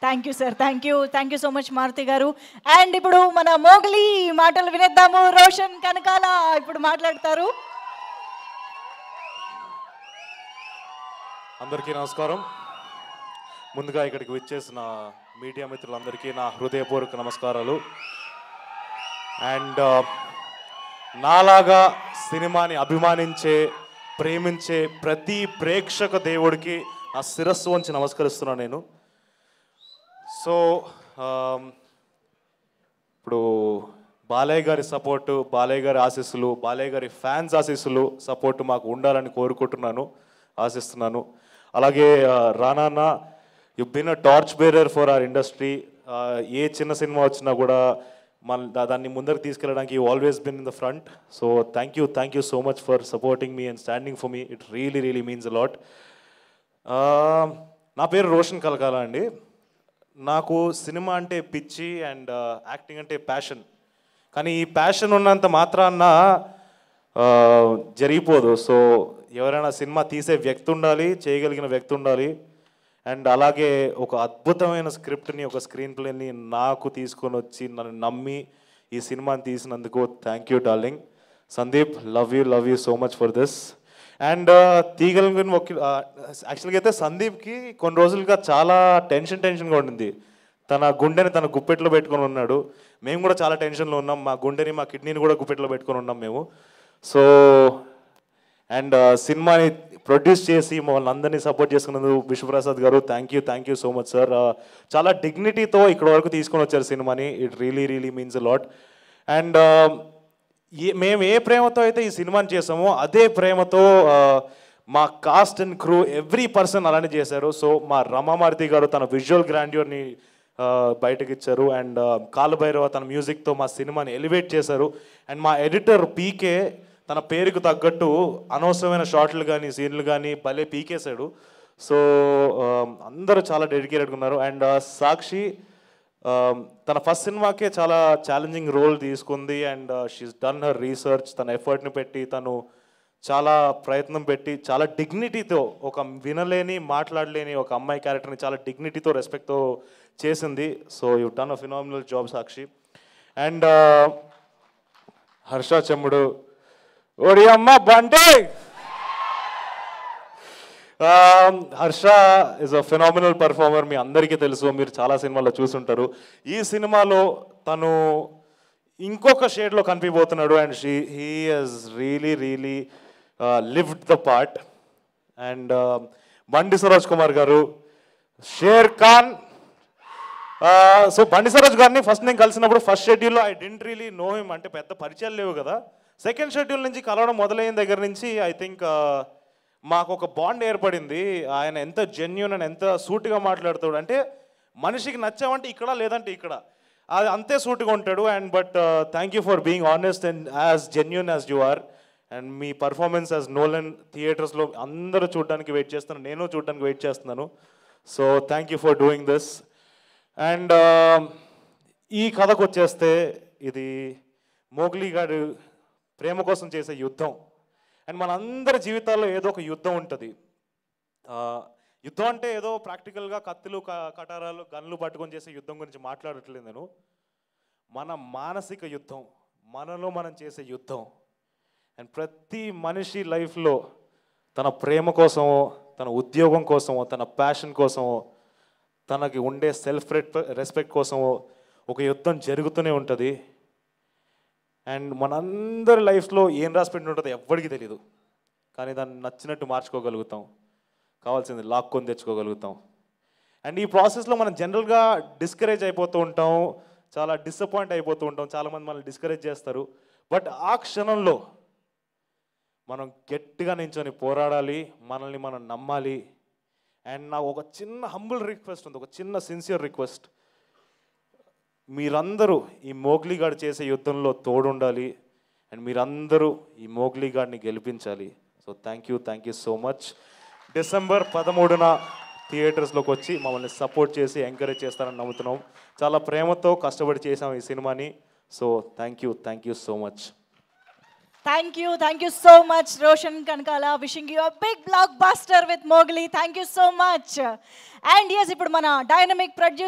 Thank you sir, thank you so much Maruti గారు. And ఇప్పుడు మన మోగ్లీ మాటలు వినేద్దాము. రోషన్ కనకాల ఇప్పుడు మాట్లాడతారు. అందరికీ నమస్కారం. ముందుగా ఇక్కడికి వచ్చేసిన మీడియా మిత్రులందరికీ నా హృదయపూర్వక నమస్కారాలు. అండ్ నాలాగా సినిమాని అభిమానించే, ప్రేమించే ప్రతి ప్రేక్షక దేవుడికి నా శిరస్సు వంచి నమస్కరిస్తున్నాను నేను. సో ఇప్పుడు బాలయ్య గారి సపోర్టు, బాలయ్య గారి ఆశీస్సులు, బాలయ్య గారి ఫ్యాన్స్ ఆశీస్సులు, సపోర్టు మాకు ఉండాలని కోరుకుంటున్నాను, ఆశిస్తున్నాను. అలాగే Rana, you been a torch bearer for our industry. ఏ చిన్న సినిమా వచ్చినా కూడా దాన్ని ముందరకు తీసుకెళ్ళడానికి you always been in the front. So thank you so much for supporting me and standing for me. It really means a lot. నా పేరు రోషన్ కలకాల అండి. నాకు సినిమా అంటే పిచ్చి అండ్ యాక్టింగ్ అంటే ప్యాషన్. కానీ ఈ ప్యాషన్ ఉన్నంత మాత్రాన జరిగిపోదు. సో ఎవరైనా సినిమా తీసే వ్యక్తి ఉండాలి, చేయగలిగిన వ్యక్తి ఉండాలి. అండ్ అలాగే ఒక అద్భుతమైన స్క్రిప్ట్ని, ఒక స్క్రీన్ ప్లేని నాకు తీసుకొని వచ్చి నన్ను నమ్మి ఈ సినిమాని తీసినందుకు thank you darling. Sandeep, love you so much for this. And తీగలిగిన యాక్చువల్గా అయితే సందీప్కి కొన్ని రోజులుగా చాలా టెన్షన్గా ఉండింది. తన గుండెని తన గుప్పెట్లో పెట్టుకొని ఉన్నాడు. మేము కూడా చాలా టెన్షన్లో ఉన్నాం. మా గుండెని, మా కిడ్నీని కూడా గుప్పెట్లో పెట్టుకొని ఉన్నాం మేము. సో అండ్ సినిమాని ప్రొడ్యూస్ చేసి మమ్మల్ని అందరినీ సపోర్ట్ చేసుకున్నందుకు విశ్వప్రసాద్ గారు thank you so much sir. చాలా డిగ్నిటీతో ఇక్కడ వరకు తీసుకొని వచ్చారు సినిమాని. It really means a lot. And మేము ఏ ప్రేమతో అయితే ఈ సినిమాని చేసామో అదే ప్రేమతో మా cost and crew every person అలానే చేశారు. సో మా రమామారుతి గారు తన విజువల్ గ్రాండ్యూర్ని బయటకు ఇచ్చారు. అండ్ కాలభైరవ తన మ్యూజిక్తో మా సినిమాని ఎలివేట్ చేశారు. అండ్ మా ఎడిటర్ పీకే తన పేరుకు తగ్గట్టు అనవసరమైన షార్ట్లు కానీ సీన్లు కానీ భలే పీకేశాడు. సో అందరూ చాలా డెడికేటెడ్గా ఉన్నారు. అండ్ సాక్షి తన ఫస్ట్ సినిమాకే చాలా ఛాలెంజింగ్ రోల్ తీసుకుంది. And she's done her research. తన ఎఫర్ట్ని పెట్టి, తను చాలా ప్రయత్నం పెట్టి, చాలా డిగ్నిటీతో, ఒక వినలేని మాట్లాడలేని ఒక అమ్మాయి క్యారెక్టర్ని చాలా డిగ్నిటీతో, రెస్పెక్ట్తో చేసింది. So you done a phenomenal job Sakshi. And Harsha Chemudu, ఓడి అమ్మ బంటే. Harsha is a phenomenal performer. మీ అందరికీ తెలుసు, మీరు చాలా సినిమాల్లో చూసుంటారు. ఈ సినిమాలో తను ఇంకొక షేడ్లో కనిపిపోతున్నాడు. And he has really lived the part. And Bandi Saroj Kumar గారు, షేర్ ఖాన్. సో బండి సరోజ్ గారిని ఫస్ట్ నేను కలిసినప్పుడు ఫస్ట్ షెడ్యూల్లో I didn't really know him. అంటే పెద్ద పరిచయాలు లేవు కదా. సెకండ్ షెడ్యూల్ నుంచి కలవడం మొదలైన దగ్గర నుంచి ఐ థింక్ మాకు ఒక బాండ్ ఏర్పడింది. ఆయన ఎంత జెన్యూన్ అని, ఎంత సూటిగా మాట్లాడుతాడు అంటే మనిషికి నచ్చామంటే ఇక్కడ, లేదంటే ఇక్కడ, అది అంతే సూటిగా ఉంటాడు. And but thank you for being honest and as genuine as you are. And మీ పర్ఫార్మెన్స్ యాజ్ నోలన్ థియేటర్స్లో అందరూ చూడడానికి వెయిట్ చేస్తున్నారు, నేను చూడడానికి వెయిట్ చేస్తున్నాను. So thank you for doing this. And ఈ కథకు వచ్చేస్తే ఇది మోగ్లీ గారు ప్రేమ కోసం చేసే యుద్ధం. అండ్ మనందరి జీవితాల్లో ఏదో ఒక యుద్ధం ఉంటుంది. యుద్ధం అంటే ఏదో ప్రాక్టికల్గా కత్తులు, కటారాలు, గన్లు పట్టుకొని చేసే యుద్ధం గురించి మాట్లాడట్లేదు నేను. మన మానసిక యుద్ధం, మనలో మనం చేసే యుద్ధం. అండ్ ప్రతి మనిషి లైఫ్లో తన ప్రేమ కోసమో, తన ఉద్యోగం కోసమో, తన ప్యాషన్ కోసమో, తనకి ఉండే సెల్ఫ్ రెస్పెక్ట్ కోసమో ఒక యుద్ధం జరుగుతూనే ఉంటుంది. అండ్ మనందరి లైఫ్లో ఏం రాసిపెట్టి ఉంటుందో ఎవ్వడికి తెలియదు. కానీ దాన్ని నచ్చినట్టు మార్చుకోగలుగుతాం, కావాల్సింది లాక్కొని తెచ్చుకోగలుగుతాం. అండ్ ఈ ప్రాసెస్లో మనం జనరల్గా డిస్కరేజ్ అయిపోతూ ఉంటాం, చాలా డిసప్పాయింట్ అయిపోతూ ఉంటాం. చాలామంది మనల్ని డిస్కరేజ్ చేస్తారు. బట్ ఆ క్షణంలో మనం గట్టిగా నించొని పోరాడాలి, మనల్ని మనం నమ్మాలి. అండ్ నాకు ఒక చిన్న హంబుల్ రిక్వెస్ట్ ఉంది, ఒక చిన్న సిన్సియర్ రిక్వెస్ట్. మీరందరూ ఈ మోగ్లీ గారు చేసే యుద్ధంలో తోడుండాలి. అండ్ మీరందరూ ఈ మోగ్లీ గారిని గెలిపించాలి. So thank you so much. December 13న థియేటర్స్లోకి వచ్చి మమ్మల్ని సపోర్ట్ చేసి ఎంకరేజ్ చేస్తారని నమ్ముతున్నాం. చాలా ప్రేమతో కష్టపడి చేసాం ఈ సినిమాని. So thank you so much. Thank you so much, Roshan Kanakala. Wishing you a big blockbuster with Mowgli. Thank you so much. And yes, ఇప్పుడు మన డైనమిక్ ప్రొడ్యూసర్